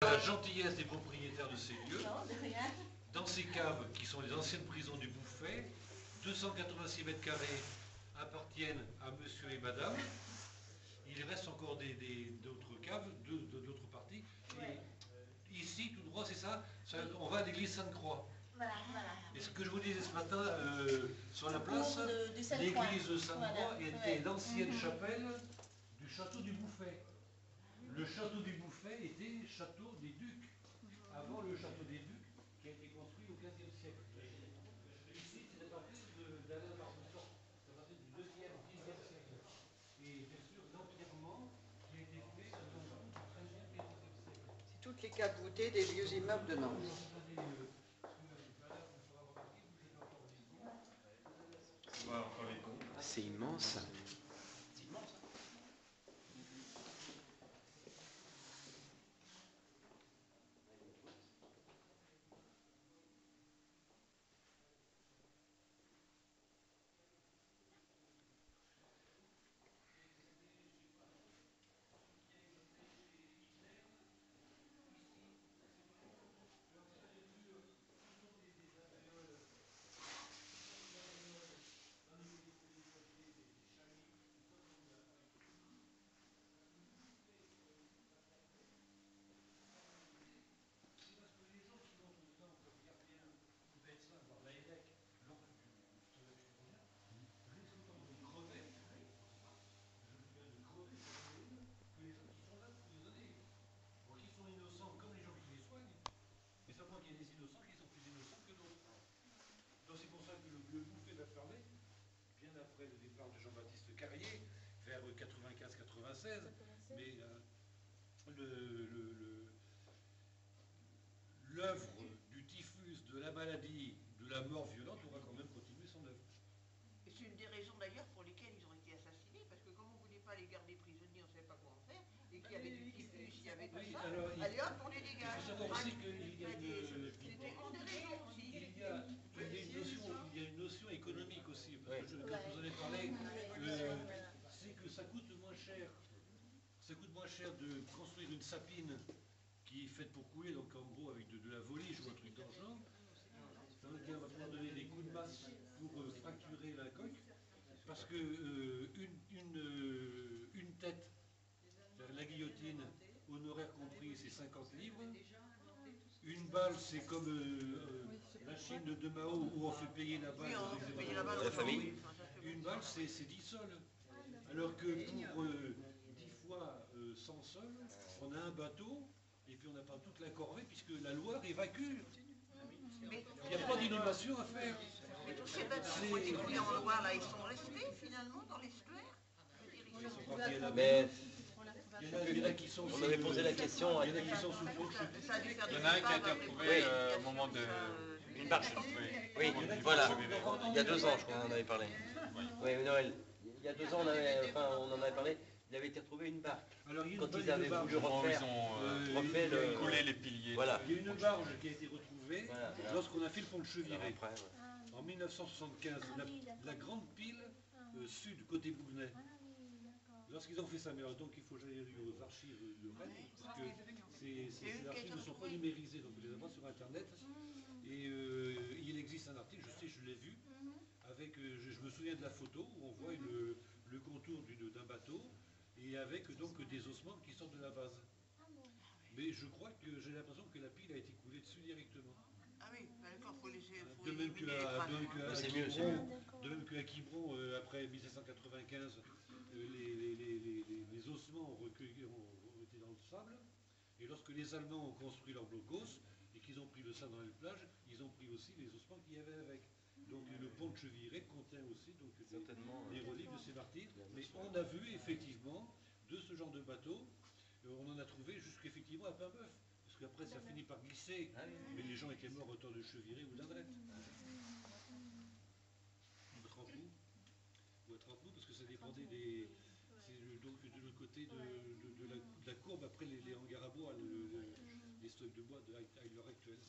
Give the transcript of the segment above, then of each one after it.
La gentillesse des propriétaires de ces lieux. Non, de rien. Dans ces caves, qui sont les anciennes prisons du Bouffay, 286 mètres carrés appartiennent à monsieur et madame. Il reste encore d'autres caves, d'autres parties. Ouais. Et ici, tout droit, c'est ça, on va à l'église Sainte-Croix. Voilà, voilà. Et ce que je vous disais ce matin sur la place, l'église Sainte-Croix était l'ancienne chapelle du château du Bouffay. Le château du Bouffay était château des Ducs, avant le château des Ducs qui a été construit au XVe siècle. Ici, c'est à partir d'Alain Barbesson, c'est à partir du 2e, 10e siècle. Et bien sûr, l'empirement qui a été fait dans le 13e et 14e siècle. C'est toutes les caves-voûtées des vieux immeubles de Nantes. C'est immense. Il y a des innocents qui sont plus innocents que d'autres. Donc c'est pour ça que le Bouffay va fermer, bien après le départ de Jean-Baptiste Carrier, vers 95-96, mais l'œuvre du typhus, de la maladie, de la mort violente aura quand même continué son œuvre. Et c'est une des raisons d'ailleurs pour lesquelles ils ont été assassinés, parce que comme on ne voulait pas les garder prisonniers, on ne savait pas quoi en faire, et qu'il y avait du typhus, il y avait tout ça, allez hop, on les dégage. Il faut savoir aussi qu'il y a C'était une des raisons aussi. Il y a une notion économique aussi, parce que quand vous en avez parlé, c'est que ça coûte moins cher. Ça coûte moins cher de construire une sapine qui est faite pour couler, donc en gros avec de la volige ou un truc dans le genre, dans lequel on va pouvoir donner des coups de masse pour fracturer la coque, parce que une tête, la guillotine, honoraire compris, c'est 50 livres. Une balle, c'est comme la Chine de Mao où on fait payer la balle à la famille. Une balle, c'est 10 sols. Alors que pour 10 fois 100 sols, on a un bateau et puis on n'a pas toute la corvée puisque la Loire évacue. Il n'y a pas d'innovation à faire. Mais tous ces bateaux qui ont été en Loire, là, ils sont restés finalement dans l'estuaire. Ils sont partis à la Mais il y en a qui sont on avait posé la question. Il y en a qui sont sous le pont de chute. Il y en a un qui a été retrouvé au moment de... Une barge. Oui, voilà. Il y a 2 ans, je crois, on en avait parlé. Oui, Noël. Il y a 2 ans, on en avait parlé. Il avait été retrouvé une barque. Alors, quand ils avaient voulu refaire, ils ont coulé les piliers. Voilà. Il y a une barge qui a été retrouvée lorsqu'on a fait le pont de Cheviré. En 1975, la grande pile sud, côté Bougnay. Lorsqu'ils ont fait ça, mais alors, donc il faut que j'aille aux archives de Rennes, parce que ces archives ne sont pas numérisées, donc vous les avez sur Internet. Et il existe un article, je sais, je l'ai vu, avec, je me souviens de la photo où on voit le contour d'un bateau, et avec donc des ossements qui sortent de la vase. Mais je crois que j'ai l'impression que la pile a été coulée dessus directement. Ah oui, d'accord, il faut laisser... De même qu'à Quiberon, après 1795, les ossements ont été dans le sable, et lorsque les Allemands ont construit leur blocos, et qu'ils ont pris le sable dans les plages, ils ont pris aussi les ossements qu'il y avait avec. Donc le pont de Cheviré contient aussi donc, des reliques de ces martyrs, mais on a vu effectivement de ce genre de bateau, on en a trouvé jusqu'effectivement à Paimboeuf. Parce qu'après, ça finit par glisser. Mais les gens étaient morts autour de Cheviré ou d'Andrette. Ou à Trempenou. Ou à Trempenou, parce que ça dépendait des... C'est donc de l'autre côté de la courbe, après les hangars à bois, les stocks de bois à l'heure actuelle.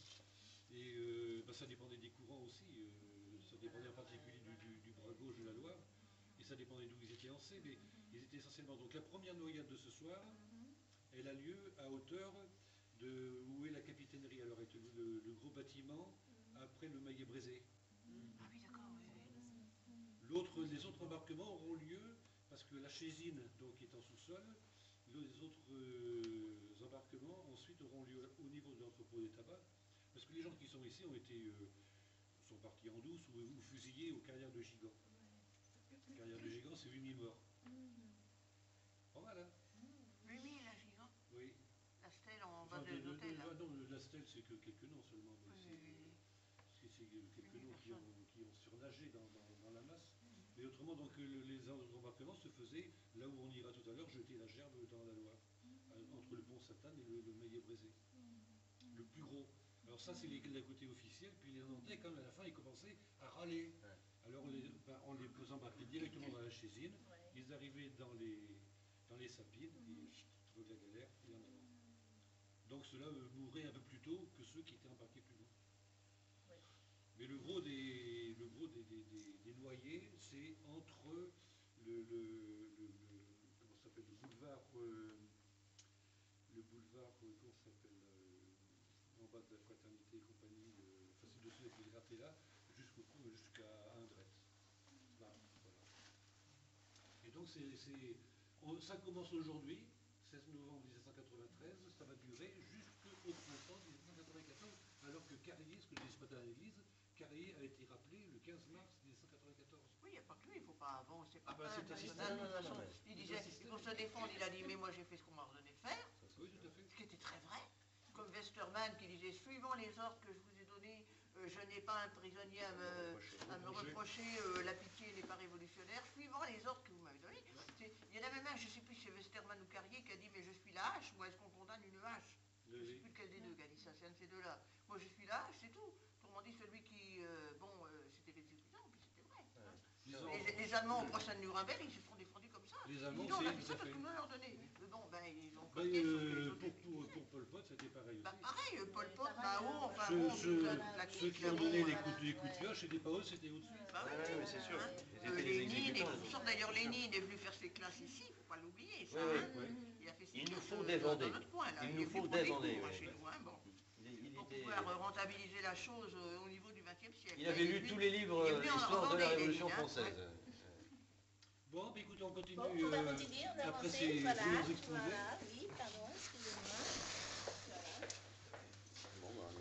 Et ça dépendait des courants aussi. Ça dépendait en particulier du bras gauche de la Loire. Et ça dépendait d'où ils étaient lancés. Mais ils étaient essentiellement... Donc la première noyade de ce soir, elle a lieu à hauteur où est la capitainerie. Alors, avec le gros bâtiment, après le Maillet-Brézé. Ah oui, d'accord, oui. Les autres embarquements auront lieu, parce que la Chésine, donc, est en sous-sol, les autres embarquements, ensuite, auront lieu au niveau de l'entrepôt des tabacs, parce que les gens qui sont ici sont partis en douce ou fusillés aux carrières de Gigant. Les carrières de Gigant, c'est 8000 morts. Pas mal, hein? Oui, oui, la Gigant. Oui. La stèle en bas de l'hôtel. Non, la stèle, c'est que quelques noms seulement. C'est quelques noms qui ont surnagé dans la masse. Mais autrement, donc, les embarquements se faisaient là où on ira tout à l'heure, jeter la gerbe dans la Loire, entre le pont Sainte-Anne et le Maillet-Brézé. Le plus gros. Alors ça, c'est le côté officiel, puis les Nantais, quand à la fin, ils commençaient à râler. Alors on les embarquait directement dans la Chésine, ils arrivaient dans les Sapines, et donc la galère, et en avant. Donc ceux-là mouraient un peu plus tôt que ceux qui étaient embarqués plus loin. Mais le gros des noyés, c'est entre comment ça s'appelle, le boulevard, comment ça s'appelle, en bas de la Fraternité et compagnie, c'est dessous avec les Gratella, jusqu'à Indret. Là, voilà. Et donc ça commence aujourd'hui, 16 novembre 1993, ça va durer jusqu'au printemps 1994, alors que Carrier, ce que je dis ce matin à l'église, Carrier a été rappelé le 15 mars 1994. Oui, il n'y a pas que lui, il ne faut pas avant, c'est pas c'est un assistant. personnage, de toute façon. Il disait, pour se défendre, il a dit, mais moi j'ai fait ce qu'on m'a ordonné de faire. Oui, tout à fait. Ce qui était très vrai. Comme Westermann qui disait, suivant les ordres que je vous ai donnés, je n'ai pas un prisonnier à me reprocher, la pitié n'est pas révolutionnaire, suivant les ordres que vous m'avez donnés. Il y en a même un, je ne sais plus si c'est Westermann ou Carrier, qui a dit, mais je suis la hache, moi est-ce qu'on condamne une hache? Je ne sais plus lequel des deux qui a dit ça, c'est un de ces deux-là. Moi je suis la hache, c'est tout. Autrement dit, celui qui, c'était l'exécutant, puis c'était vrai. Hein. Les Allemands au procès de Nuremberg, ils se sont défendus comme ça. Les Allemands, on a fait ça parce qu'on leur donnait. Bon, ils ont pour Pol Pot, c'était pareil aussi. Pareil, Pol Pot, Mao, enfin ceux qui ont donné les coups de pioche, c'était pas eux, c'était au-dessus. Bah oui, c'est sûr. Lénine et tout ça. D'ailleurs, Lénine est venu faire ses classes ici, il ne faut pas l'oublier, ça. Il a fait ses classes dans notre coin, là. Il nous faut dévender. Pour pouvoir rentabiliser la chose au niveau du XXe siècle. Il avait lu tous les livres d'histoire de la Révolution française. Bon, bah écoutez, on continue. Bon, on va continuer, on après avance. ces Voilà, exposés. voilà, oui, pardon, excusez-moi. Voilà.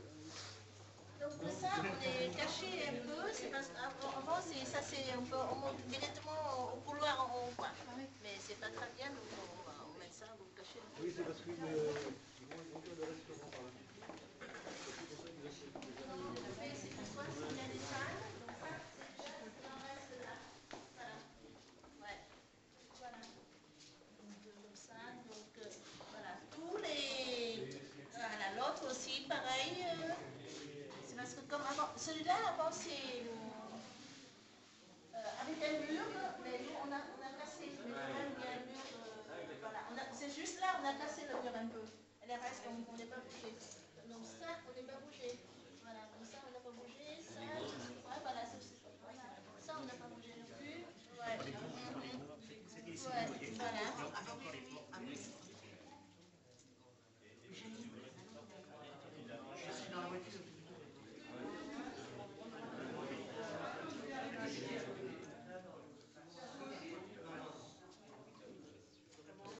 Donc ça, on est caché un peu, c'est parce qu'avant, ça c'est un peu, on monte directement au couloir en haut, quoi. Mais c'est pas très bien, donc on met ça, vous le cachez un peu. Oui, c'est parce qu'ils vont ouvrir le restaurant par la suite. Mais c'est pourquoi c'est bien les salles, donc ça, c'est juste dans le reste là. Voilà. Ouais. Voilà. Donc comme ça, donc voilà. Tous les. Voilà, l'autre aussi, pareil. C'est parce que comme avant. Celui-là, avant, c'est. Avec un mur, mais nous, on a cassé. Mais quand même, il y a un mur. Voilà. C'est juste là, on a cassé le mur un peu. Et le reste, on n'est pas bougé. Donc ça, on n'est pas bougé. Voilà, donc ça, on n'a pas bougé. Ça, ouais, voilà, ça, on n'a pas bougé non plus. Ouais, voilà.